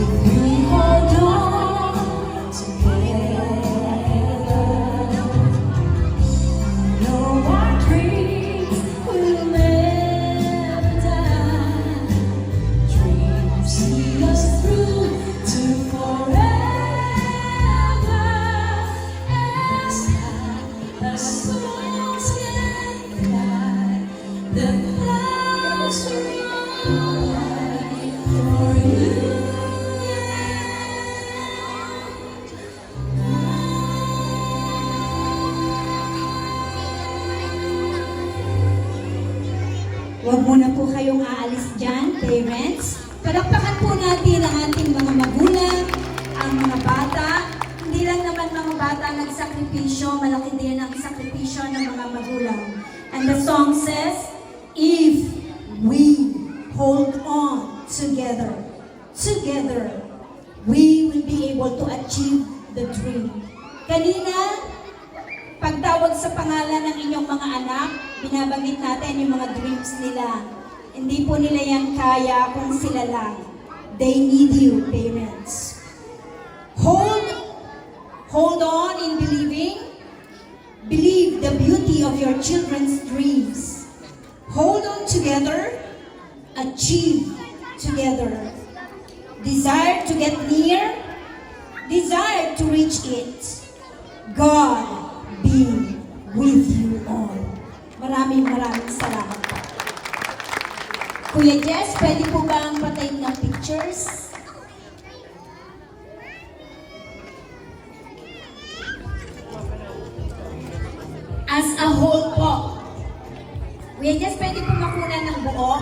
We hold on together. No, our dreams will never die. Dreams see us through to forever. As high as souls can fly, the clouds rise for you. Huwag muna po kayong aalis dyan, parents. Palakpakan po natin ang ating mga magulang, ang mga bata. Hindi lang naman mga bata nagsakripisyo, malaki din ang sakripisyo ng mga magulang. And the song says, if we hold on together, we will be able to achieve the dream. Kanina, pagtawag sa pangalan ng inyong mga anak, binabanggit natin yung mga dreams nila. Hindi po nila yan kaya kung sila lang. They need you, parents. Hold on in believing. Believe the beauty of your children's dreams. Hold on together. Achieve together. Desire to get near. Desire to reach it. God be with you all. Maraming salamat po. Kuya Jess, pwede po ba ang patayin ng pictures? As a whole po. Kuya Jess, pwede po makunan ng buo?